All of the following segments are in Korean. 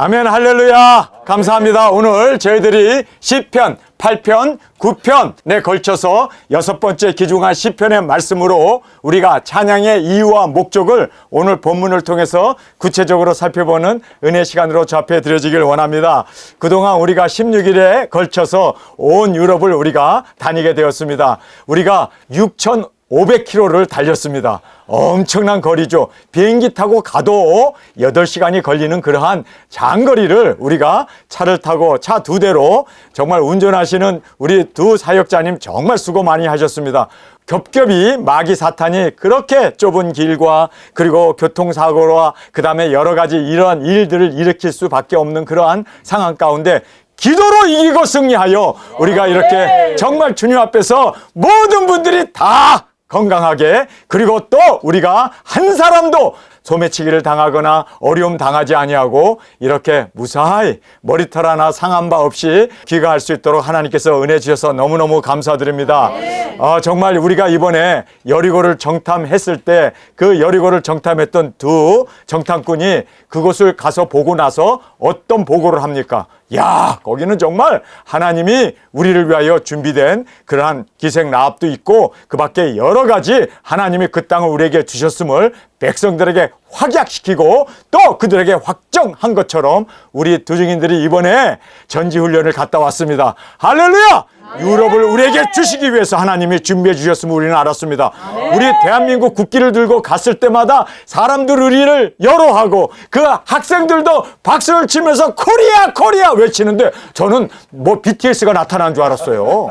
아멘, 할렐루야. 감사합니다. 오늘 저희들이 시편 8편, 9편에 걸쳐서 6번째 기중한 시편의 말씀으로 우리가 찬양의 이유와 목적을 오늘 본문을 통해서 구체적으로 살펴보는 은혜 시간으로 접해 드려지길 원합니다. 그동안 우리가 16일에 걸쳐서 온 유럽을 우리가 다니게 되었습니다. 우리가 6,500km를 달렸습니다. 엄청난 거리죠. 비행기 타고 가도 8시간이 걸리는 그러한 장거리를 우리가 차를 타고 차 2대로 정말 운전하시는 우리 두 사역자님 정말 수고 많이 하셨습니다. 겹겹이 마귀 사탄이 그렇게 좁은 길과 그리고 교통사고와 그 다음에 여러 가지 이러한 일들을 일으킬 수밖에 없는 그러한 상황 가운데 기도로 이기고 승리하여 우리가 이렇게 정말 주님 앞에서 모든 분들이 다 건강하게, 그리고 또 우리가 한 사람도 소매치기를 당하거나 어려움 당하지 아니하고 이렇게 무사히 머리털 하나 상한 바 없이 귀가할 수 있도록 하나님께서 은혜 주셔서 너무너무 감사드립니다. 정말 우리가 이번에 여리고를 정탐했을 때 그 여리고를 정탐했던 두 정탐꾼이 그곳을 가서 보고 나서 어떤 보고를 합니까? 야, 거기는 정말 하나님이 우리를 위하여 준비된 그러한 기생라합도 있고 그 밖에 여러 가지 하나님이 그 땅을 우리에게 주셨음을 백성들에게 확약시키고 또 그들에게 확정한 것처럼 우리 두 증인들이 이번에 전지훈련을 갔다 왔습니다. 할렐루야! 유럽을 우리에게 주시기 위해서 하나님이 준비해 주셨음을 우리는 알았습니다. 우리 대한민국 국기를 들고 갔을 때마다 사람들 우리를 열어하고 그 학생들도 박수를 치면서 코리아 코리아 외치는데 저는 뭐 BTS가 나타난 줄 알았어요.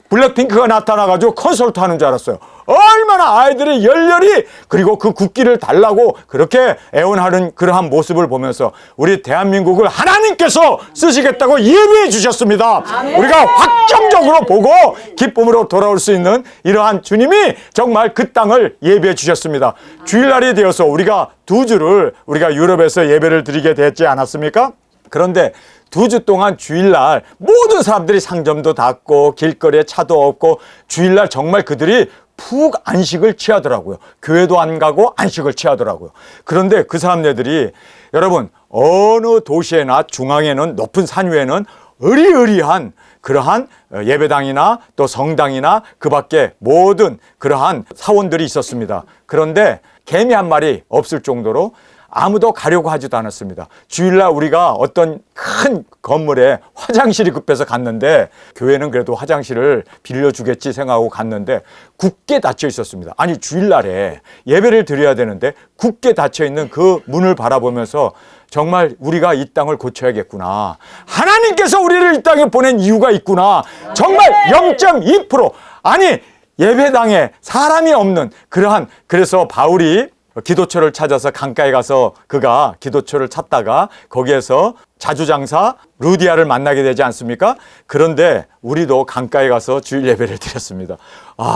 블랙핑크가 나타나가지고 콘서트 하는 줄 알았어요. 얼마나 아이들이 열렬히 그리고 그 국기를 달라고 그렇게 애원하는 그러한 모습을 보면서 우리 대한민국을 하나님께서 쓰시겠다고 예비해 주셨습니다. 우리가 확정적으로 보고 기쁨으로 돌아올 수 있는 이러한 주님이 정말 그 땅을 예비해 주셨습니다. 주일날이 되어서 우리가 2주를 우리가 유럽에서 예배를 드리게 됐지 않았습니까? 그런데 2주 동안 주일날 모든 사람들이 상점도 닫고 길거리에 차도 없고 주일날 정말 그들이 푹 안식을 취하더라고요. 교회도 안 가고 안식을 취하더라고요. 그런데 그 사람들이 여러분 어느 도시에나 중앙에는 높은 산 위에는 으리으리한 그러한 예배당이나 또 성당이나 그 밖에 모든 그러한 사원들이 있었습니다. 그런데 개미 한 마리 없을 정도로 아무도 가려고 하지도 않았습니다. 주일날 우리가 어떤 큰 건물에 화장실이 급해서 갔는데 교회는 그래도 화장실을 빌려주겠지 생각하고 갔는데 굳게 닫혀 있었습니다. 아니 주일날에 예배를 드려야 되는데 굳게 닫혀 있는 그 문을 바라보면서 정말 우리가 이 땅을 고쳐야겠구나. 하나님께서 우리를 이 땅에 보낸 이유가 있구나. 정말 0.2% 아니 예배당에 사람이 없는 그러한 그래서 바울이 기도처를 찾아서 강가에 가서 그가 기도처를 찾다가 거기에서 자주장사 루디아를 만나게 되지 않습니까? 그런데 우리도 강가에 가서 주일 예배를 드렸습니다.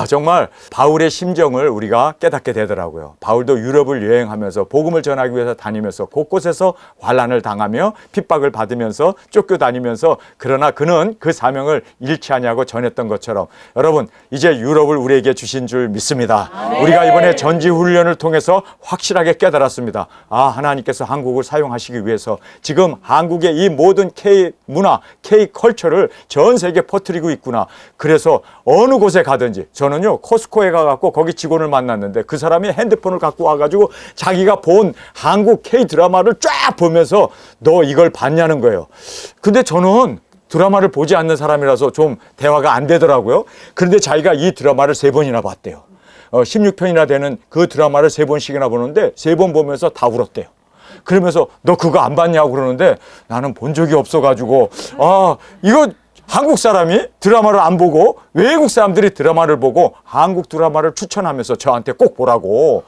정말 바울의 심정을 우리가 깨닫게 되더라고요. 바울도 유럽을 여행하면서 복음을 전하기 위해서 다니면서 곳곳에서 환난을 당하며 핍박을 받으면서 쫓겨다니면서 그러나 그는 그 사명을 잃지 아니하고 전했던 것처럼 여러분 이제 유럽을 우리에게 주신 줄 믿습니다. 우리가 이번에 전지훈련을 통해서 확실하게 깨달았습니다. 하나님께서 한국을 사용하시기 위해서 지금 한국의 이 모든 K-문화, K-컬처를 전 세계에 퍼뜨리고 있구나. 그래서 어느 곳에 가든지 저는요 코스코에 가갖고 거기 직원을 만났는데 그 사람이 핸드폰을 갖고 와가지고 자기가 본 한국 K-드라마를 쫙 보면서 너 이걸 봤냐는 거예요. 근데 저는 드라마를 보지 않는 사람이라서 좀 대화가 안 되더라고요. 그런데 자기가 이 드라마를 3번이나 봤대요. 16편이나 되는 그 드라마를 3번씩이나 보는데 3번 보면서 다 울었대요. 그러면서 너 그거 안 봤냐고 그러는데 나는 본 적이 없어가지고 이거 한국 사람이 드라마를 안 보고 외국 사람들이 드라마를 보고 한국 드라마를 추천하면서 저한테 꼭 보라고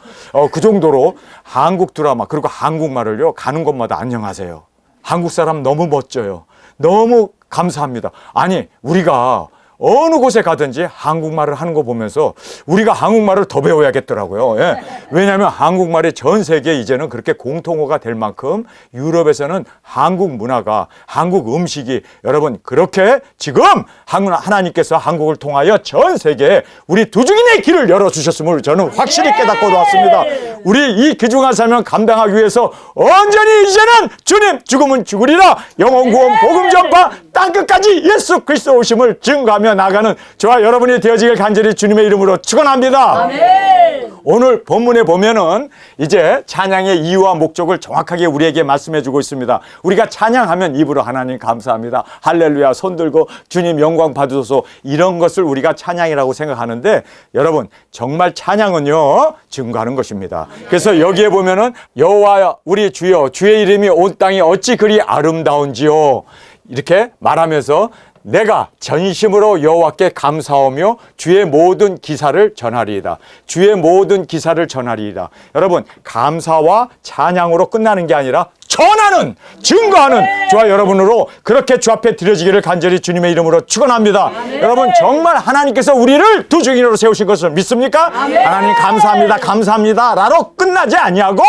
그 정도로 한국 드라마 그리고 한국말을요 가는 곳마다 안녕하세요. 한국 사람 너무 멋져요. 너무 감사합니다. 아니 우리가 어느 곳에 가든지 한국말을 하는 거 보면서 우리가 한국말을 더 배워야겠더라고요. 예. 왜냐하면 한국말이 전 세계에 이제는 그렇게 공통어가 될 만큼 유럽에서는 한국 문화가, 한국 음식이 여러분 그렇게 지금 하나님께서 한국을 통하여 전 세계에 우리 두중인의 길을 열어주셨음을 저는 확실히 깨닫고 왔습니다. 우리 이 귀중한 사명 감당하기 위해서 온전히 이제는 주님 죽음은 죽으리라 영혼 구원 복음 전파 땅끝까지 예수 그리스도 오심을 증거하며 나가는 저와 여러분이 되어지길 간절히 주님의 이름으로 축원합니다. 아멘. 오늘 본문에 보면은 이제 찬양의 이유와 목적을 정확하게 우리에게 말씀해 주고 있습니다. 우리가 찬양하면 입으로 하나님 감사합니다. 할렐루야 손 들고 주님 영광 받으소서 이런 것을 우리가 찬양이라고 생각하는데 여러분 정말 찬양은요 증거하는 것입니다. 그래서 여기에 보면은 여호와 우리 주여 주의 이름이 온 땅이 어찌 그리 아름다운지요 이렇게 말하면서 내가 전심으로 여호와께 감사하며 주의 모든 기사를 전하리이다. 주의 모든 기사를 전하리이다. 여러분 감사와 찬양으로 끝나는 게 아니라 전하는, 증거하는 저와 여러분으로 그렇게 주 앞에 드려지기를 간절히 주님의 이름으로 축원합니다. 여러분 정말 하나님께서 우리를 두 증인으로 세우신 것을 믿습니까? 하나님 감사합니다. 감사합니다. 라로 끝나지 아니하고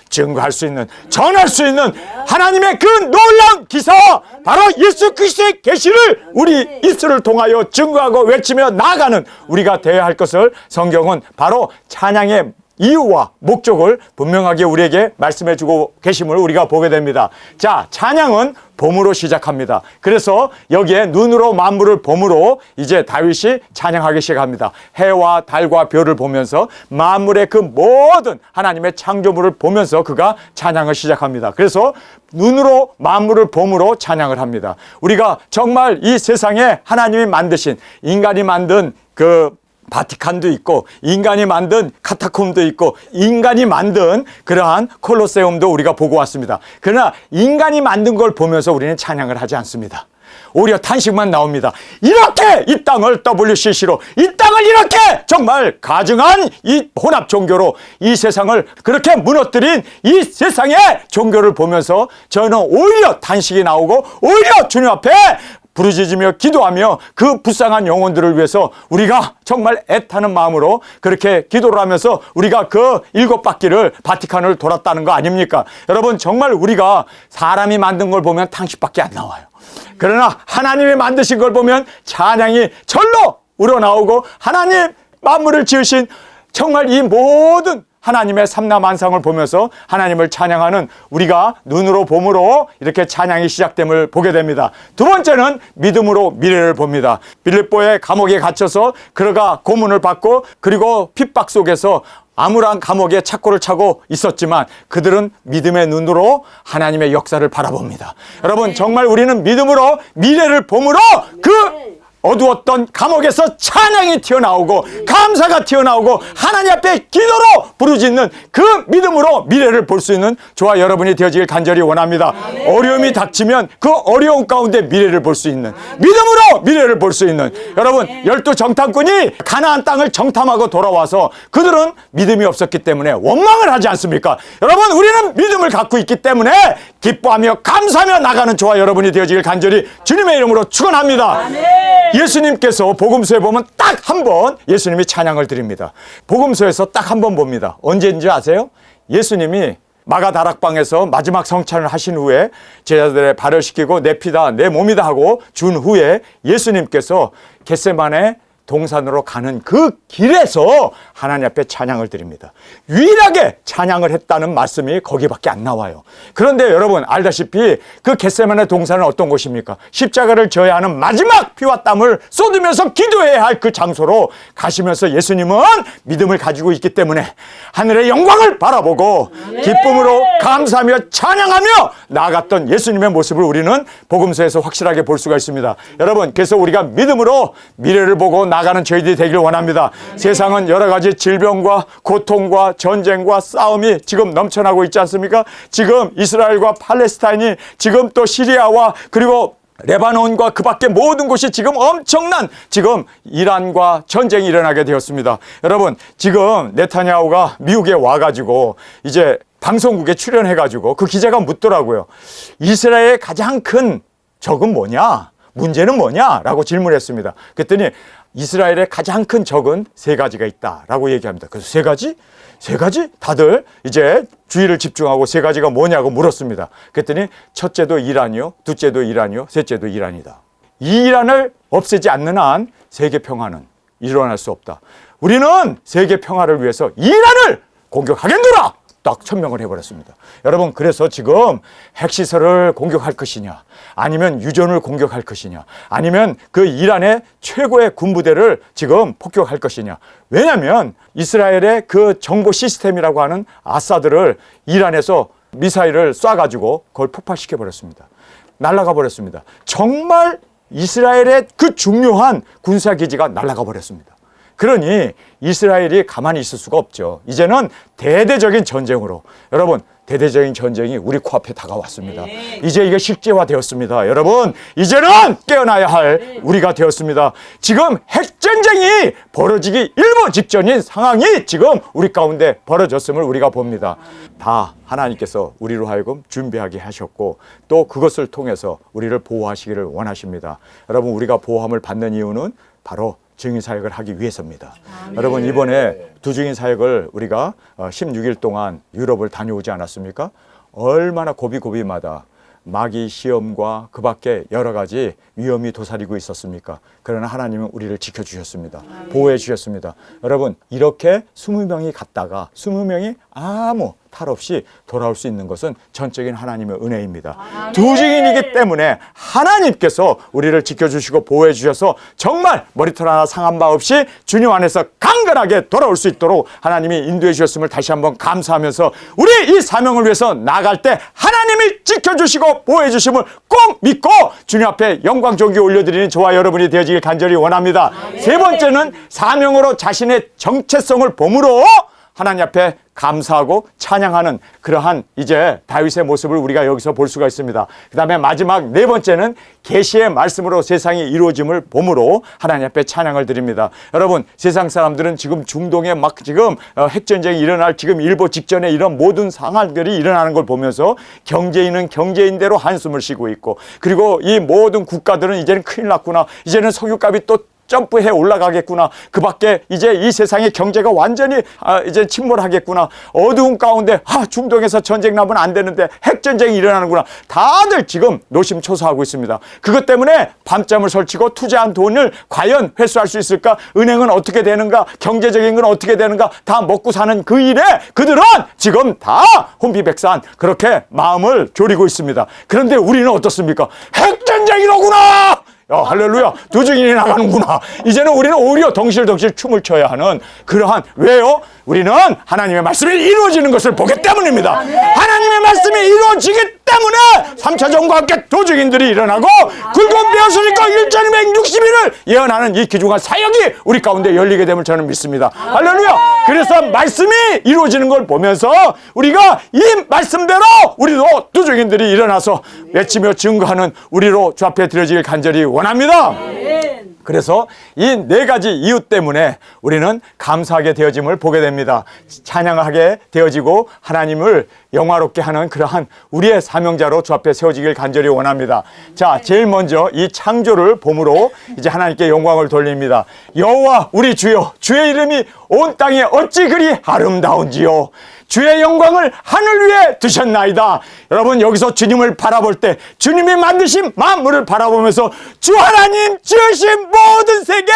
증거할 수 있는, 전할 수 있는 하나님의 그 놀라운 기사 바로 예수 그리스도의 계시를 우리 입술을 통하여 증거하고 외치며 나아가는 우리가 되어야 할 것을 성경은 바로 찬양의 이유와 목적을 분명하게 우리에게 말씀해 주고 계심을 우리가 보게 됩니다. 자, 찬양은 봄으로 시작합니다. 그래서 여기에 눈으로 만물을 봄으로 이제 다윗이 찬양하기 시작합니다. 해와 달과 별을 보면서 만물의 그 모든 하나님의 창조물을 보면서 그가 찬양을 시작합니다. 그래서 눈으로 만물을 봄으로 찬양을 합니다. 우리가 정말 이 세상에 하나님이 만드신 인간이 만든 그 바티칸도 있고 인간이 만든 카타콤도 있고 인간이 만든 그러한 콜로세움도 우리가 보고 왔습니다. 그러나 인간이 만든 걸 보면서 우리는 찬양을 하지 않습니다. 오히려 탄식만 나옵니다. 이렇게 이 땅을 WCC로 이 땅을 이렇게 정말 가증한 이 혼합 종교로 이 세상을 그렇게 무너뜨린 이 세상의 종교를 보면서 저는 오히려 탄식이 나오고 오히려 주님 앞에 부르짖으며 기도하며 그 불쌍한 영혼들을 위해서 우리가 정말 애타는 마음으로 그렇게 기도를 하면서 우리가 그 7바퀴를 바티칸을 돌았다는 거 아닙니까? 여러분 정말 우리가 사람이 만든 걸 보면 탄식밖에 안 나와요. 그러나 하나님이 만드신 걸 보면 찬양이 절로 우러나오고 하나님 만물을 지으신 정말 이 모든 하나님의 삼라만상을 보면서 하나님을 찬양하는 우리가 눈으로 봄으로 이렇게 찬양이 시작됨을 보게 됩니다. 두 번째는 믿음으로 미래를 봅니다. 빌립보의 감옥에 갇혀서 그가 고문을 받고 그리고 핍박 속에서 암울한 감옥에 착고를 차고 있었지만 그들은 믿음의 눈으로 하나님의 역사를 바라봅니다. 여러분 정말 우리는 믿음으로 미래를 봄으로 그 어두웠던 감옥에서 찬양이 튀어나오고 감사가 튀어나오고 하나님 앞에 기도로 부르짖는 그 믿음으로 미래를 볼 수 있는 저와 여러분이 되어지길 간절히 원합니다. 어려움이 닥치면 그 어려움 가운데 미래를 볼 수 있는 믿음으로 미래를 볼 수 있는 여러분 12 정탐꾼이 가나안 땅을 정탐하고 돌아와서 그들은 믿음이 없었기 때문에 원망을 하지 않습니까? 여러분 우리는 믿음을 갖고 있기 때문에 기뻐하며 감사하며 나가는 저와 여러분이 되어지길 간절히 주님의 이름으로 축원합니다. 예수님께서 복음서에 보면 딱 한 번 예수님이 찬양을 드립니다. 복음서에서 딱 한 번 봅니다. 언제인지 아세요? 예수님이 마가 다락방에서 마지막 성찬을 하신 후에 제자들의 발을 씻기고 내 피다 내 몸이다 하고 준 후에 예수님께서 겟세마네 동산으로 가는 그 길에서 하나님 앞에 찬양을 드립니다. 유일하게 찬양을 했다는 말씀이 거기밖에 안 나와요. 그런데 여러분 알다시피 그 겟세마네 동산은 어떤 곳입니까? 십자가를 져야 하는 마지막 피와 땀을 쏟으면서 기도해야 할 그 장소로 가시면서 예수님은 믿음을 가지고 있기 때문에 하늘의 영광을 바라보고 기쁨으로 감사하며 찬양하며 나아갔던 예수님의 모습을 우리는 복음서에서 확실하게 볼 수가 있습니다. 여러분 그래서 우리가 믿음으로 미래를 보고 나가는 저희들이 되기를 원합니다. 세상은 여러 가지 질병과 고통과 전쟁과 싸움이 지금 넘쳐나고 있지 않습니까? 지금 이스라엘과 팔레스타인이 지금 또 시리아와 그리고 레바논과 그 밖에 모든 곳이 지금 엄청난 지금 이란과 전쟁이 일어나게 되었습니다. 여러분 지금 네타냐후가 미국에 와가지고 이제 방송국에 출연해가지고 그 기자가 묻더라고요. 이스라엘의 가장 큰 적은 뭐냐? 문제는 뭐냐? 라고 질문했습니다. 그랬더니 이스라엘의 가장 큰 적은 세 가지가 있다라고 얘기합니다. 그래서 세 가지? 세 가지? 다들 이제 주의를 집중하고 세 가지가 뭐냐고 물었습니다. 그랬더니 첫째도 이란이요, 둘째도 이란이요, 셋째도 이란이다. 이 이란을 없애지 않는 한 세계 평화는 일어날 수 없다. 우리는 세계 평화를 위해서 이란을 공격하겠노라! 딱 천명을 해버렸습니다. 여러분, 그래서 지금 핵시설을 공격할 것이냐, 아니면 유전을 공격할 것이냐, 아니면 그 이란의 최고의 군부대를 지금 폭격할 것이냐. 왜냐하면 이스라엘의 그 정보 시스템이라고 하는 아사드를 이란에서 미사일을 쏴가지고 그걸 폭발시켜 버렸습니다. 날아가 버렸습니다. 정말 이스라엘의 그 중요한 군사기지가 날아가 버렸습니다. 그러니 이스라엘이 가만히 있을 수가 없죠. 이제는 대대적인 전쟁으로, 여러분, 대대적인 전쟁이 우리 코앞에 다가왔습니다. 이제 이게 실제화되었습니다. 여러분, 이제는 깨어나야 할 우리가 되었습니다. 지금 핵전쟁이 벌어지기 일보 직전인 상황이 지금 우리 가운데 벌어졌음을 우리가 봅니다. 다 하나님께서 우리로 하여금 준비하게 하셨고, 또 그것을 통해서 우리를 보호하시기를 원하십니다. 여러분, 우리가 보호함을 받는 이유는 바로 증인사역을 하기 위해서입니다. 여러분, 이번에 두증인사역을 우리가 16일 동안 유럽을 다녀오지 않았습니까? 얼마나 고비고비마다 마귀 시험과 그 밖에 여러 가지 위험이 도사리고 있었습니까? 그러나 하나님은 우리를 지켜주셨습니다. 보호해 주셨습니다. 여러분, 이렇게 20명이 갔다가 20명이 아무 탈 없이 돌아올 수 있는 것은 전적인 하나님의 은혜입니다. 두 증인이기 때문에 하나님께서 우리를 지켜주시고 보호해 주셔서 정말 머리털 하나 상한 바 없이 주님 안에서 강건하게 돌아올 수 있도록 하나님이 인도해 주셨음을 다시 한번 감사하면서, 우리 이 사명을 위해서 나갈 때 하나님이 지켜주시고 보호해 주심을 꼭 믿고 주님 앞에 영광 존귀 올려드리는 저와 여러분이 되어지길 간절히 원합니다. 세 번째는 사명으로 자신의 정체성을 봄으로 하나님 앞에 감사하고 찬양하는 그러한 이제 다윗의 모습을 우리가 여기서 볼 수가 있습니다. 그 다음에 마지막 네 번째는 계시의 말씀으로 세상이 이루어짐을 봄으로 하나님 앞에 찬양을 드립니다. 여러분, 세상 사람들은 지금 중동에 막 지금 핵전쟁이 일어날 지금 일보 직전에 이런 모든 상황들이 일어나는 걸 보면서 경제인은 경제인대로 한숨을 쉬고 있고, 그리고 이 모든 국가들은 이제는 큰일 났구나, 이제는 석유값이 또 점프해 올라가겠구나, 그 밖에 이제 이 세상의 경제가 완전히 이제 침몰하겠구나, 어두운 가운데 중동에서 전쟁 나면 안 되는데 핵전쟁이 일어나는구나, 다들 지금 노심초사하고 있습니다. 그것 때문에 밤잠을 설치고 투자한 돈을 과연 회수할 수 있을까, 은행은 어떻게 되는가, 경제적인 건 어떻게 되는가, 다 먹고 사는 그 일에 그들은 지금 다 혼비백산 그렇게 마음을 졸이고 있습니다. 그런데 우리는 어떻습니까? 핵전쟁이로구나! 할렐루야, 두 증인이 나가는구나. 이제는 우리는 오히려 덩실덩실 춤을 춰야 하는 그러한, 왜요? 우리는 하나님의 말씀이 이루어지는 것을 보기 때문입니다. 하나님의 말씀이 이루어지기 때문에 3차 전과 함께 두 증인들이 일어나고 굵은 벼슬과 1260일을 예언하는 이 귀중한 사역이 우리 가운데 열리게 됨을 저는 믿습니다. 할렐루야. 그래서 말씀이 이루어지는 걸 보면서 우리가 이 말씀대로 우리도 두 증인들이 일어나서 외치며 증거하는 우리로 주 앞에 드려지길 간절히 원합니다. 그래서 이 네 가지 이유 때문에 우리는 감사하게 되어짐을 보게 됩니다. 찬양하게 되어지고 하나님을 영화롭게 하는 그러한 우리의 사명자로 주 앞에 세워지길 간절히 원합니다. 자, 제일 먼저 이 창조를 봄으로 이제 하나님께 영광을 돌립니다. 여호와 우리 주여, 주의 이름이 온 땅에 어찌 그리 아름다운지요. 주의 영광을 하늘 위에 두셨나이다. 여러분, 여기서 주님을 바라볼 때 주님이 만드신 만물을 바라보면서 주 하나님 지으신 모든 세계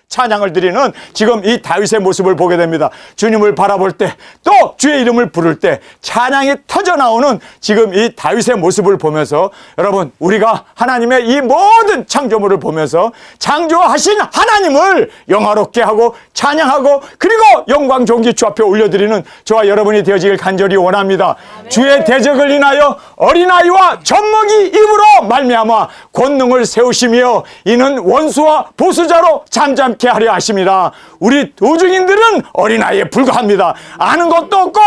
찬양을 드리는 지금 이 다윗의 모습을 보게 됩니다. 주님을 바라볼 때, 또 주의 이름을 부를 때 찬양이 터져나오는 지금 이 다윗의 모습을 보면서, 여러분, 우리가 하나님의 이 모든 창조물을 보면서 창조하신 하나님을 영화롭게 하고 찬양하고, 그리고 영광 존귀 주 앞에 올려드리는 저와 여러분이 되어지길 간절히 원합니다. 주의 대적을 인하여 어린아이와 젖먹이 입으로 말미암아 권능을 세우시며 이는 원수와 보수자로 잠잠케 하려 하십니다. 우리 도중인들은 어린아이에 불과합니다. 아는 것도 없고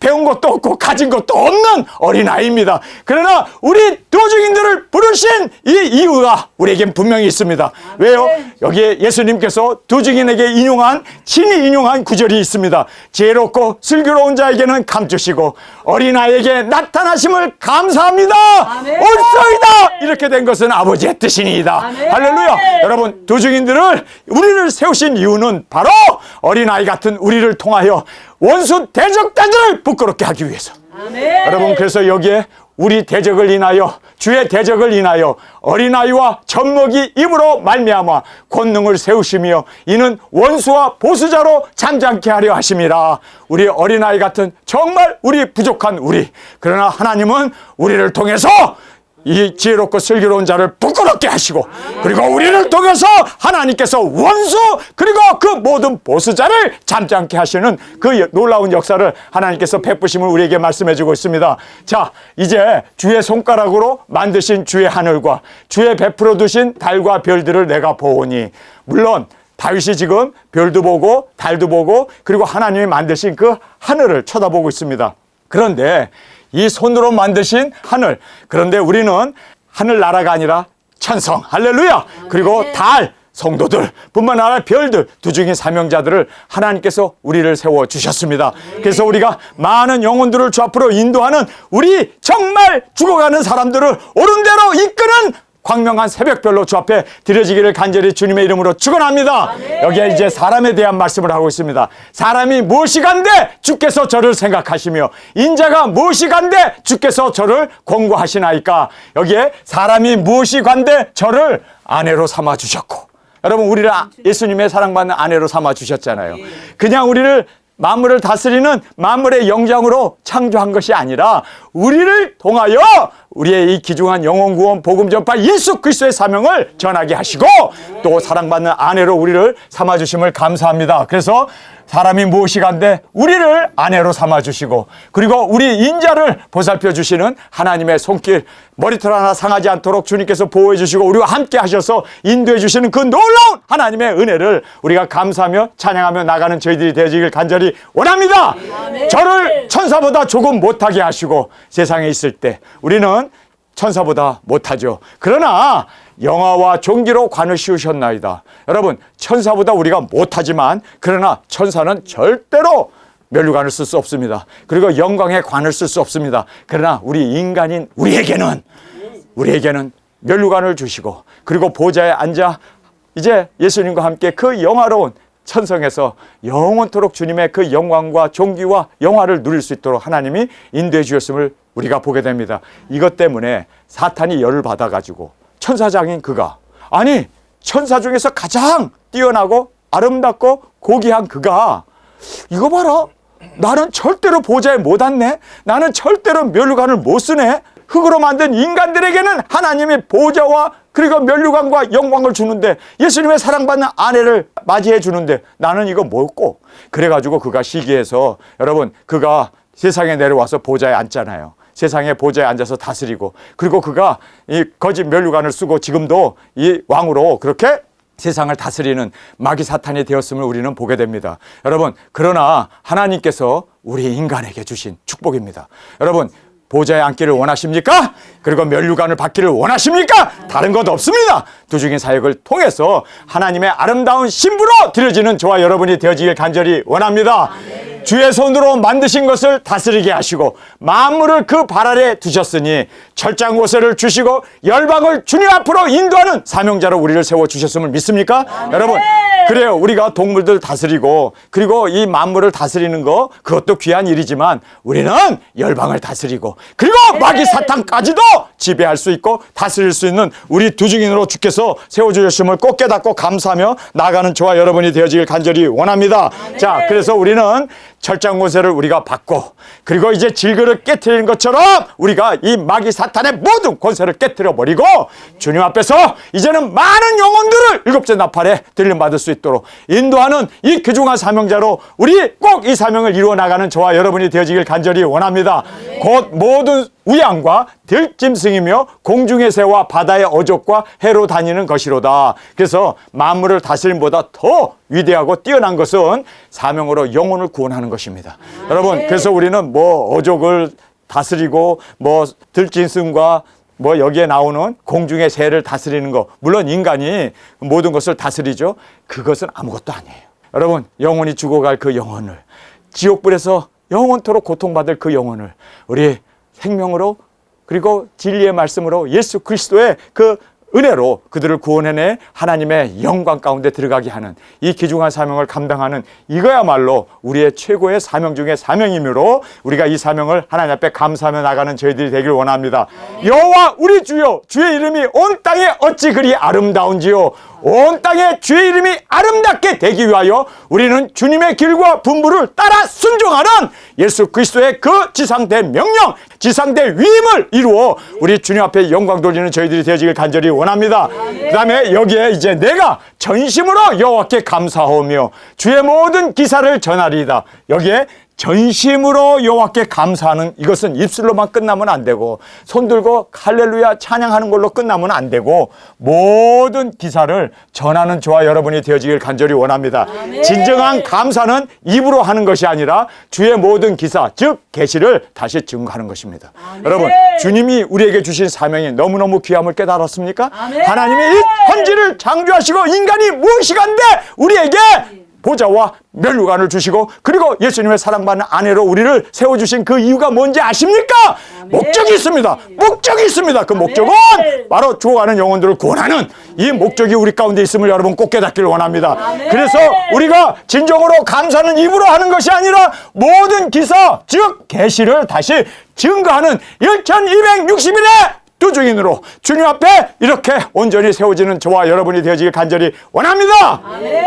배운 것도 없고 가진 것도 없는 어린아이입니다. 그러나 우리 도중인들을 부르신 이 이유가 우리에겐 분명히 있습니다. 왜요? 여기에 예수님께서 도중인에게 친히 인용한 구절이 있습니다. 지혜롭고 슬기로운 자에게는 감추시고 어린아이에게 나타나심을 감사합니다. 옳소이다! 이렇게 이렇게 된 것은 아버지의 뜻이니이다. 아멘. 할렐루야. 여러분, 두 증인들을 우리를 세우신 이유는 바로 어린아이 같은 우리를 통하여 원수 대적자들을 부끄럽게 하기 위해서. 아멘. 여러분, 그래서 여기에 우리 대적을 인하여, 주의 대적을 인하여 어린아이와 젖먹이 입으로 말미암아 권능을 세우시며 이는 원수와 보수자로 잠잠케 하려 하심이라. 우리 어린아이 같은 정말 우리 부족한 우리, 그러나 하나님은 우리를 통해서 이 지혜롭고 슬기로운 자를 부끄럽게 하시고, 그리고 우리를 통해서 하나님께서 원수 그리고 그 모든 보수자를 잠잠케 하시는 그 놀라운 역사를 하나님께서 베푸심을 우리에게 말씀해 주고 있습니다. 자, 이제 주의 손가락으로 만드신 주의 하늘과 주의 베풀어 두신 달과 별들을 내가 보오니, 물론 다윗이 지금 별도 보고 달도 보고 그리고 하나님이 만드신 그 하늘을 쳐다보고 있습니다. 그런데 이 손으로 만드신 하늘, 그런데 우리는 하늘나라가 아니라 천성, 할렐루야. 그리고 달, 성도들 뿐만 아니라 별들, 두 중인 사명자들을 하나님께서 우리를 세워주셨습니다. 그래서 우리가 많은 영혼들을 주 앞으로 인도하는, 우리 정말 죽어가는 사람들을 옳은 대로 이끄는 광명한 새벽별로 주 앞에 드려지기를 간절히 주님의 이름으로 축원합니다. 여기에 이제 사람에 대한 말씀을 하고 있습니다. 사람이 무엇이 간데 주께서 저를 생각하시며 인자가 무엇이 간데 주께서 저를 권고하시나이까. 여기에 사람이 무엇이 간데 저를 아내로 삼아 주셨고, 여러분, 우리를 예수님의 사랑받는 아내로 삼아 주셨잖아요. 그냥 우리를 만물을 다스리는 만물의 영장으로 창조한 것이 아니라 우리를 통하여 우리의 이 귀중한 영혼 구원 복음 전파 예수 그리스도의 사명을 전하게 하시고, 또 사랑받는 아내로 우리를 삼아주심을 감사합니다. 그래서 사람이 무엇이 간데 우리를 아내로 삼아주시고, 그리고 우리 인자를 보살펴 주시는 하나님의 손길, 머리털 하나 상하지 않도록 주님께서 보호해 주시고 우리와 함께 하셔서 인도해 주시는 그 놀라운 하나님의 은혜를 우리가 감사하며 찬양하며 나가는 저희들이 되어지길 간절히 원합니다. 저를 천사보다 조금 못하게 하시고, 세상에 있을 때 우리는 천사보다 못하죠. 그러나 영화와 종기로 관을 씌우셨나이다. 여러분, 천사보다 우리가 못하지만, 그러나 천사는 절대로 면류관을 쓸 수 없습니다. 그리고 영광의 관을 쓸 수 없습니다. 그러나 우리 인간인 우리에게는 면류관을 주시고, 그리고 보좌에 앉아 이제 예수님과 함께 그 영화로운 천성에서 영원토록 주님의 그 영광과 존귀와 영화를 누릴 수 있도록 하나님이 인도해 주셨음을 우리가 보게 됩니다. 이것 때문에 사탄이 열을 받아가지고 천사장인 그가, 아니 천사 중에서 가장 뛰어나고 아름답고 고귀한 그가, 이거 봐라, 나는 절대로 보좌에 못 앉네, 나는 절대로 면류관을 못 쓰네, 흙으로 만든 인간들에게는 하나님이 보좌와 그리고 면류관과 영광을 주는데, 예수님의 사랑받는 아내를 맞이해 주는데 나는 이거 뭐고. 그래가지고 그가 시기해서, 여러분, 그가 세상에 내려와서 보좌에 앉잖아요. 세상에 보좌에 앉아서 다스리고, 그리고 그가 이 거짓 면류관을 쓰고 지금도 이 왕으로 그렇게 세상을 다스리는 마귀 사탄이 되었음을 우리는 보게 됩니다. 여러분, 그러나 하나님께서 우리 인간에게 주신 축복입니다. 여러분, 보좌에 앉기를 원하십니까? 그리고 면류관을 받기를 원하십니까? 다른 것 없습니다. 두 중인 사역을 통해서 하나님의 아름다운 신부로 드려지는 저와 여러분이 되어지길 간절히 원합니다. 주의 손으로 만드신 것을 다스리게 하시고 만물을 그 발 아래 두셨으니 철장고세를 주시고 열방을 주님 앞으로 인도하는 사명자로 우리를 세워주셨음을 믿습니까? 여러분, 그래요. 우리가 동물들 다스리고 그리고 이 만물을 다스리는 거, 그것도 귀한 일이지만 우리는 열방을 다스리고 그리고 마귀 사탄까지도 지배할 수 있고 다스릴 수 있는 우리 두 증인으로 주께서 세워주셨음을 꼭 깨닫고 감사하며 나아가는 저와 여러분이 되어지길 간절히 원합니다. 자, 그래서 우리는 철장고세를 우리가 받고, 그리고 이제 질그릇 깨트리는 것처럼 우리가 이 마귀 사탄의 모든 권세를 깨트려 버리고 주님 앞에서 이제는 많은 영혼들을 일곱째 나팔에 들림받을 수 있도록 인도하는 이 귀중한 사명자로 우리 꼭 이 사명을 이루어 나가는 저와 여러분이 되어지길 간절히 원합니다. 곧 모든 우양과 들짐승이며 공중의 새와 바다의 어족과 해로 다니는 것이로다. 그래서 만물을 다스림보다 더 위대하고 뛰어난 것은 사명으로 영혼을 구원하는 것입니다. 여러분, 그래서 우리는 뭐 어족을 다스리고 뭐 들짐승과 뭐 여기에 나오는 공중의 새를 다스리는 거, 물론 인간이 모든 것을 다스리죠. 그것은 아무것도 아니에요. 여러분, 영혼이 죽어갈 그 영혼을, 지옥불에서 영원토록 고통받을 그 영혼을 우리 생명으로 그리고 진리의 말씀으로 예수 그리스도의 그 은혜로 그들을 구원해내 하나님의 영광 가운데 들어가게 하는 이 귀중한 사명을 감당하는 이거야말로 우리의 최고의 사명 중에 사명이므로 우리가 이 사명을 하나님 앞에 감사하며 나가는 저희들이 되길 원합니다. 여호와 우리 주여, 주의 이름이 온 땅에 어찌 그리 아름다운지요. 온 땅에 주의 이름이 아름답게 되기 위하여 우리는 주님의 길과 분부를 따라 순종하는 예수 그리스도의 그 지상대 명령, 지상대 위임을 이루어 우리 주님 앞에 영광 돌리는 저희들이 되어지길 간절히 원합니다. 그 다음에 여기에 이제 내가 전심으로 여호와께 감사하며 주의 모든 기사를 전하리이다. 여기에 전심으로 여호와께 감사하는 이것은 입술로만 끝나면 안 되고 손 들고 할렐루야 찬양하는 걸로 끝나면 안 되고 모든 기사를 전하는 저와 여러분이 되어지길 간절히 원합니다. 아멘. 진정한 감사는 입으로 하는 것이 아니라 주의 모든 기사 즉 계시를 다시 증거하는 것입니다. 아멘. 여러분 주님이 우리에게 주신 사명이 너무너무 귀함을 깨달았습니까? 아멘. 하나님이 이 천지를 창조하시고 인간이 무엇이간데 우리에게 보좌와 멸류관을 주시고 그리고 예수님의 사랑받는 아내로 우리를 세워주신 그 이유가 뭔지 아십니까? 아멘. 목적이 있습니다. 목적이 있습니다. 그 목적은 바로 죽어가는 영혼들을 구원하는 이 목적이 우리 가운데 있음을 여러분 꼭 깨닫기를 원합니다. 아멘. 그래서 우리가 진정으로 감사는 입으로 하는 것이 아니라 모든 기사 즉 계시를 다시 증거하는 1260일의 두 증인으로 주님 앞에 이렇게 온전히 세워지는 저와 여러분이 되어지길 간절히 원합니다. 아멘.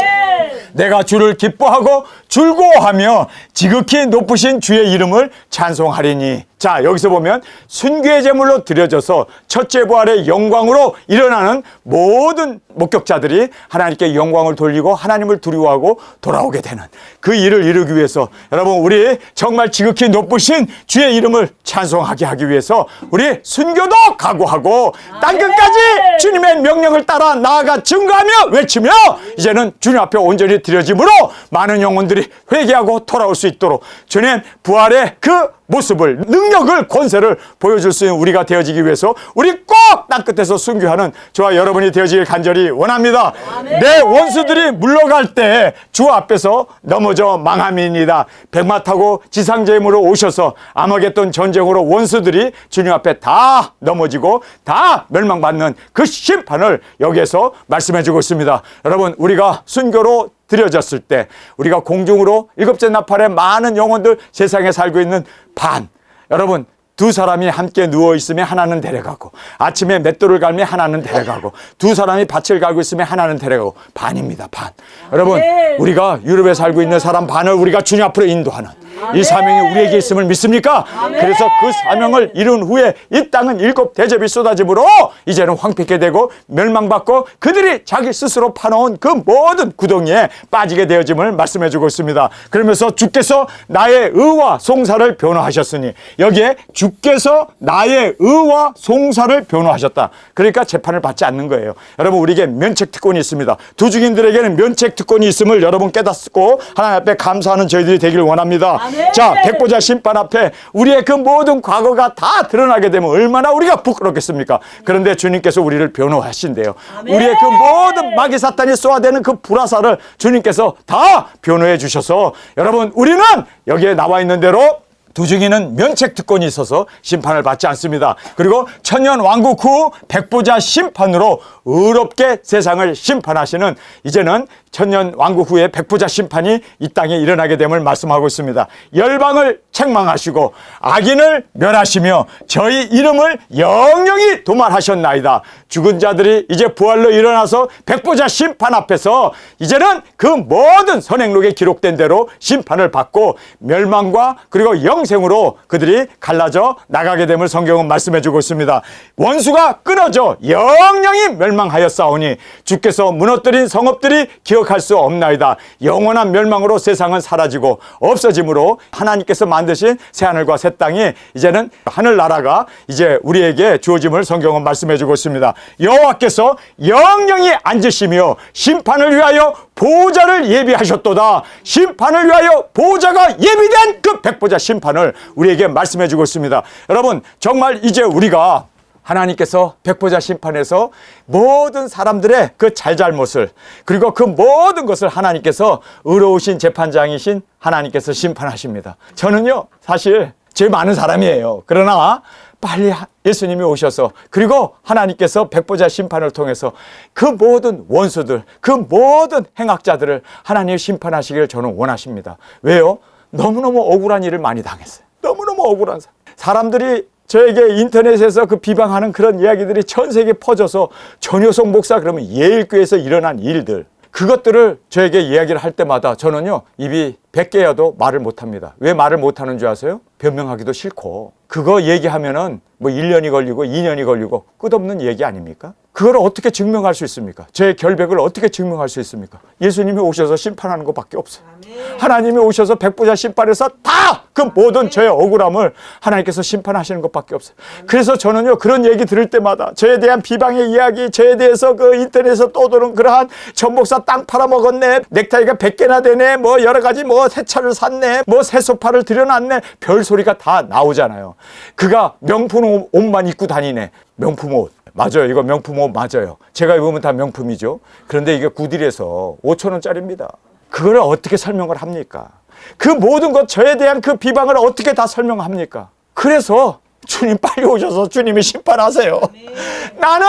내가 주를 기뻐하고 즐거워하며 지극히 높으신 주의 이름을 찬송하리니. 자, 여기서 보면 순교의 제물로 드려져서 첫째 부활의 영광으로 일어나는 모든 목격자들이 하나님께 영광을 돌리고 하나님을 두려워하고 돌아오게 되는 그 일을 이루기 위해서 여러분 우리 정말 지극히 높으신 주의 이름을 찬송하게 하기 위해서 우리 순교도 각오하고 땅끝까지 주님의 명령을 따라 나아가 증거하며 외치며 이제는 주님 앞에 온전히 드려짐으로 많은 영혼들이 회개하고 돌아올 수 있도록 주님 부활의 그 모습을 능력을 권세를 보여줄 수 있는 우리가 되어지기 위해서 우리 꼭 땅끝에서 순교하는 저와 여러분이 되어지길 간절히 원합니다. 아멘. 내 원수들이 물러갈 때 주 앞에서 넘어져 망함이니이다. 백마 타고 지상제물로 오셔서 아마겟돈 전쟁으로 원수들이 주님 앞에 다 넘어지고 다 멸망받는 그 심판을 여기에서 말씀해 주고 있습니다. 여러분 우리가 순교로 드려졌을 때 우리가 공중으로 일곱째 나팔에 많은 영혼들 세상에 살고 있는 반 여러분 두 사람이 함께 누워있으면 하나는 데려가고 아침에 맷돌을 갈면 하나는 데려가고 두 사람이 밭을 갈고 있으면 하나는 데려가고 반입니다. 반. 여러분 우리가 유럽에 살고 있는 사람 반을 우리가 주님 앞으로 인도하는 이 사명이 우리에게 있음을 믿습니까? 그래서 그 사명을 이룬 후에 이 땅은 일곱 대접이 쏟아짐으로 이제는 황폐케 되고 멸망받고 그들이 자기 스스로 파놓은 그 모든 구덩이에 빠지게 되어짐을 말씀해 주고 있습니다. 그러면서 주께서 나의 의와 송사를 변호하셨으니 여기에 주께서 나의 의와 송사를 변호하셨다. 그러니까 재판을 받지 않는 거예요. 여러분 우리에게 면책특권이 있습니다. 두 증인들에게는 면책특권이 있음을 여러분 깨닫고 하나님 앞에 감사하는 저희들이 되길 원합니다. 아멘. 자, 백보자 심판 앞에 우리의 그 모든 과거가 다 드러나게 되면 얼마나 우리가 부끄럽겠습니까? 그런데 주님께서 우리를 변호하신대요. 아멘. 우리의 그 모든 마귀 사탄이 쏘아대는 그 불화살을 주님께서 다 변호해 주셔서 여러분 우리는 여기에 나와 있는 대로 두 증인은 면책특권이 있어서 심판을 받지 않습니다. 그리고 천년 왕국 후 백보자 심판으로 의롭게 세상을 심판하시는 이제는 천년 왕국 후에 백보자 심판이 이 땅에 일어나게 됨을 말씀하고 있습니다. 열방을 책망하시고 악인을 멸하시며 저희 이름을 영영히 도말하셨나이다. 죽은 자들이 이제 부활로 일어나서 백보자 심판 앞에서 이제는 그 모든 선행록에 기록된 대로 심판을 받고 멸망과 그리고 영생으로 그들이 갈라져 나가게 됨을 성경은 말씀해 주고 있습니다. 원수가 끊어져 영영히 멸망하였사오니 주께서 무너뜨린 성읍들이 기억할 수 없나이다. 영원한 멸망으로 세상은 사라지고 없어짐으로 하나님께서 만드신 새하늘과 새 땅이 이제는 하늘나라가 이제 우리에게 주어짐을 성경은 말씀해 주고 있습니다. 여호와께서 영영히 앉으시며 심판을 위하여 보좌를 예비하셨도다. 심판을 위하여 보좌가 예비된 그 백보자 심판을 우리에게 말씀해 주고 있습니다. 여러분 정말 이제 우리가 하나님께서 백보자 심판에서 모든 사람들의 그 잘잘못을 그리고 그 모든 것을 하나님께서 의로우신 재판장이신 하나님께서 심판하십니다. 저는요 사실 제일 많은 사람이에요. 그러나 빨리 예수님이 오셔서 그리고 하나님께서 백보자 심판을 통해서 그 모든 원수들, 그 모든 행악자들을 하나님이 심판하시기를 저는 원하십니다. 왜요? 너무너무 억울한 일을 많이 당했어요. 너무너무 억울한 사람들이 저에게 인터넷에서 그 비방하는 그런 이야기들이 전 세계에 퍼져서 전효석 목사 그러면 예일교회에서 일어난 일들, 그것들을 저에게 이야기를 할 때마다 저는요 입이 100개여도 말을 못합니다. 왜 말을 못하는 줄 아세요? 변명하기도 싫고, 그거 얘기하면은 뭐 1년이 걸리고 2년이 걸리고 끝없는 얘기 아닙니까? 그걸 어떻게 증명할 수 있습니까? 제 결백을 어떻게 증명할 수 있습니까? 예수님이 오셔서 심판하는 것밖에 없어요. 하나님이 오셔서 백보자 심판에서 다 그 모든 저의 억울함을 하나님께서 심판하시는 것밖에 없어요. 그래서 저는요 그런 얘기 들을 때마다 저에 대한 비방의 이야기, 저에 대해서 그 인터넷에서 떠도는 그러한 전 목사 땅 팔아먹었네, 넥타이가 100개나 되네, 뭐 여러 가지 뭐 새 차를 샀네, 뭐 새 소파를 들여놨네, 별 소리가 다 나오잖아요. 그가 명품 옷만 입고 다니네. 명품 옷 맞아요. 이거 명품 옷 맞아요. 제가 입으면 다 명품이죠. 그런데 이게 구딜에서 5,000원짜리입니다. 그걸 어떻게 설명을 합니까? 그 모든 것, 저에 대한 그 비방을 어떻게 다 설명합니까? 그래서 주님 빨리 오셔서 주님이 심판하세요. 나는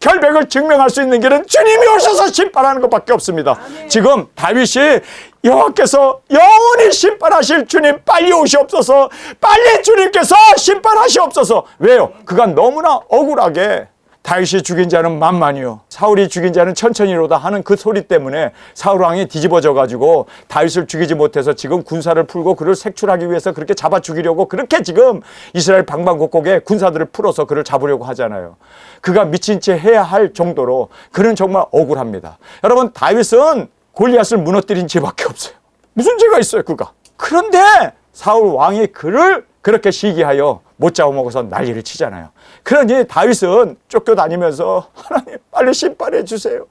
결백을 증명할 수 있는 길은 주님이 오셔서 심판하는 것밖에 없습니다. 지금 다윗이 여호와께서 영원히 심판하실 주님 빨리 오시옵소서, 빨리 주님께서 심판하시옵소서. 왜요? 그가 너무나 억울하게 다윗이 죽인 자는 만만이요 사울이 죽인 자는 천천히로다 하는 그 소리 때문에 사울 왕이 뒤집어져 가지고 다윗을 죽이지 못해서 지금 군사를 풀고 그를 색출하기 위해서 그렇게 잡아 죽이려고 그렇게 지금 이스라엘 방방곡곡에 군사들을 풀어서 그를 잡으려고 하잖아요. 그가 미친 채 해야 할 정도로 그는 정말 억울합니다. 여러분, 다윗은 골리앗을 무너뜨린 죄밖에 없어요. 무슨 죄가 있어요 그가? 그런데 사울 왕이 그를 그렇게 시기하여 못 잡아먹어서 난리를 치잖아요. 그러니 다윗은 쫓겨다니면서 하나님 빨리 심판해 주세요.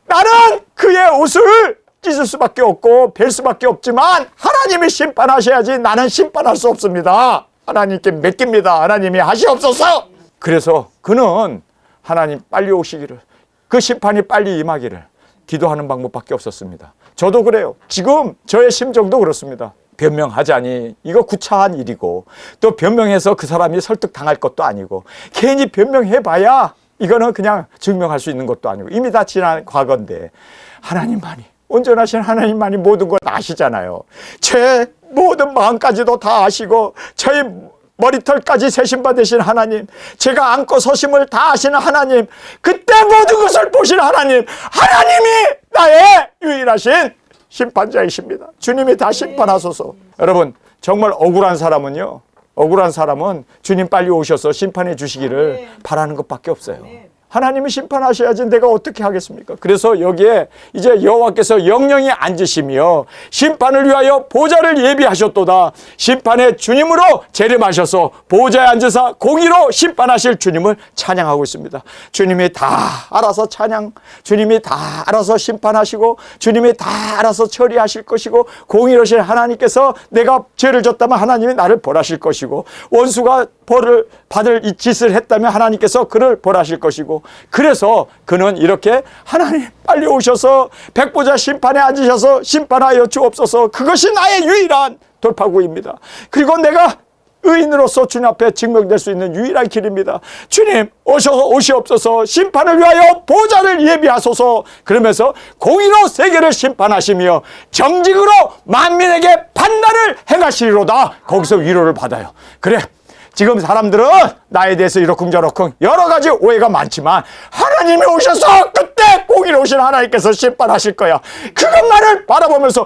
나는 그의 옷을 찢을 수밖에 없고 벨 수밖에 없지만 하나님이 심판하셔야지 나는 심판할 수 없습니다. 하나님께 맡깁니다. 하나님이 하시옵소서. 그래서 그는 하나님 빨리 오시기를, 그 심판이 빨리 임하기를 기도하는 방법밖에 없었습니다. 저도 그래요. 지금 저의 심정도 그렇습니다. 변명하자니 이거 구차한 일이고, 또 변명해서 그 사람이 설득당할 것도 아니고, 괜히 변명해봐야 이거는 그냥 증명할 수 있는 것도 아니고 이미 다 지난 과거인데, 하나님만이, 온전하신 하나님만이 모든 걸 아시잖아요. 제 모든 마음까지도 다 아시고 저희 머리털까지 세심받으신 하나님, 제가 안고 서심을 다 아시는 하나님, 그때 모든 것을 보신 하나님, 하나님이 나의 유일하신 심판자이십니다. 주님이 다 심판하소서. 여러분, 정말 억울한 사람은요, 억울한 사람은 주님 빨리 오셔서 심판해 주시기를 바라는 것밖에 없어요. 하나님이 심판하셔야지 내가 어떻게 하겠습니까? 그래서 여기에 이제 여호와께서 영영이 앉으시며 심판을 위하여 보좌를 예비하셨도다. 심판의 주님으로 재림하셔서 보좌에 앉으사 공의로 심판하실 주님을 찬양하고 있습니다. 주님이 다 알아서 찬양, 주님이 다 알아서 심판하시고 주님이 다 알아서 처리하실 것이고, 공의로신 하나님께서 내가 죄를 졌다면 하나님이 나를 벌하실 것이고, 원수가 벌을 받을 이 짓을 했다면 하나님께서 그를 벌하실 것이고, 그래서 그는 이렇게 하나님 빨리 오셔서 백보자 심판에 앉으셔서 심판하여 주옵소서, 그것이 나의 유일한 돌파구입니다. 그리고 내가 의인으로서 주님 앞에 증명될 수 있는 유일한 길입니다. 주님 오시옵소서, 심판을 위하여 보좌를 예비하소서. 그러면서 공의로 세계를 심판하시며 정직으로 만민에게 판단을 행하시리로다. 거기서 위로를 받아요. 그래, 지금 사람들은 나에 대해서 이러쿵저러쿵 여러 가지 오해가 많지만 하나님이 오셔서 그때 공의로우신 하나님께서 심판하실 거야. 그것만을 바라보면서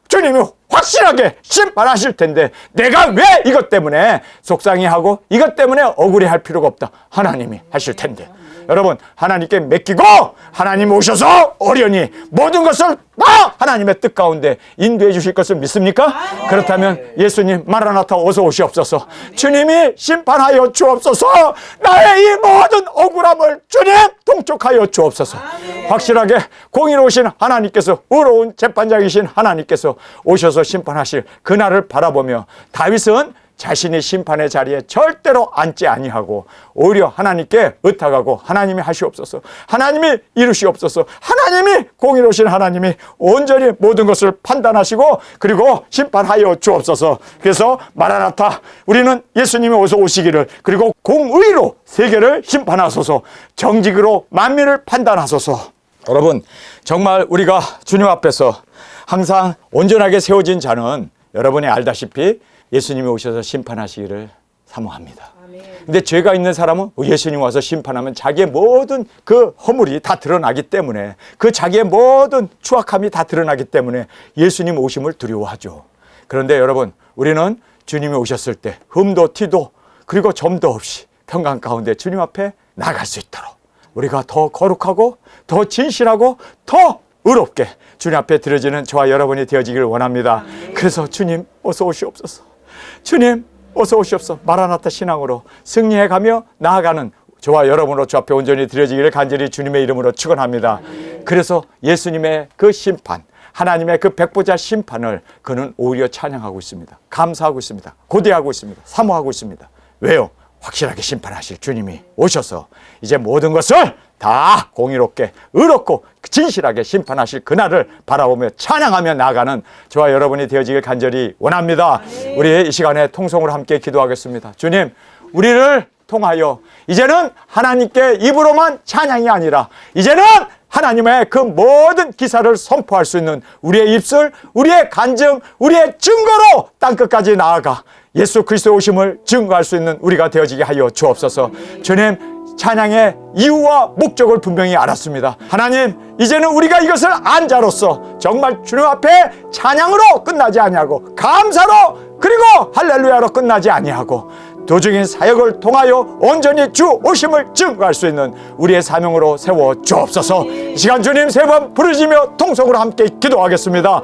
주님이 확실하게 심판하실 텐데 내가 왜 이것 때문에 속상해하고 이것 때문에 억울해할 필요가 없다. 하나님이 하실 텐데. 여러분, 하나님께 맡기고 하나님 오셔서 어련히 모든 것을 다 하나님의 뜻 가운데 인도해 주실 것을 믿습니까? 그렇다면 예수님 마라나타 어서 오시옵소서. 주님이 심판하여 주옵소서. 나의 이 모든 억울함을 주님 통촉하여 주옵소서. 확실하게 공의로우신 하나님께서, 의로운 재판장이신 하나님께서 오셔서 심판하실 그날을 바라보며 다윗은 자신의 심판의 자리에 절대로 앉지 아니하고 오히려 하나님께 의탁하고 하나님이 하시옵소서, 하나님이 이루시옵소서, 하나님이 공의로우신 하나님이 온전히 모든 것을 판단하시고 그리고 심판하여 주옵소서. 그래서 마라나타, 우리는 예수님이 어서 오시기를, 그리고 공의로 세계를 심판하소서, 정직으로 만민을 판단하소서. 여러분, 정말 우리가 주님 앞에서 항상 온전하게 세워진 자는 여러분이 알다시피 예수님이 오셔서 심판하시기를 사모합니다. 근데 죄가 있는 사람은 예수님 와서 심판하면 자기의 모든 그 허물이 다 드러나기 때문에, 그 자기의 모든 추악함이 다 드러나기 때문에 예수님 오심을 두려워하죠. 그런데 여러분, 우리는 주님이 오셨을 때 흠도 티도 그리고 점도 없이 평강 가운데 주님 앞에 나갈 수 있도록 우리가 더 거룩하고 더 진실하고 더 의롭게 주님 앞에 드려지는 저와 여러분이 되어지기를 원합니다. 그래서 주님 어서 오시옵소서, 주님 어서 오시옵소서. 마라나타 신앙으로 승리해가며 나아가는 저와 여러분으로 주 앞에 온전히 드려지기를 간절히 주님의 이름으로 축원합니다. 그래서 예수님의 그 심판, 하나님의 그 백보자 심판을 그는 오히려 찬양하고 있습니다. 감사하고 있습니다. 고대하고 있습니다. 사모하고 있습니다. 왜요? 확실하게 심판하실 주님이 오셔서 이제 모든 것을 다 공의롭게 의롭고 진실하게 심판하실 그날을 바라보며 찬양하며 나아가는 저와 여러분이 되어지길 간절히 원합니다. 우리 이 시간에 통성으로 함께 기도하겠습니다. 주님, 우리를 통하여 이제는 하나님께 입으로만 찬양이 아니라 이제는 하나님의 그 모든 기사를 선포할 수 있는 우리의 입술, 우리의 간증, 우리의 증거로 땅끝까지 나아가 예수 그리스도의 오심을 증거할 수 있는 우리가 되어지게 하여 주옵소서. 주님, 찬양의 이유와 목적을 분명히 알았습니다. 하나님, 이제는 우리가 이것을 안 자로서 정말 주님 앞에 찬양으로 끝나지 아니하고 감사로 그리고 할렐루야로 끝나지 아니하고 도중인 사역을 통하여 온전히 주 오심을 증거할 수 있는 우리의 사명으로 세워 주옵소서. 이 시간 주님 세 번 부르시며 통성으로 함께 기도하겠습니다.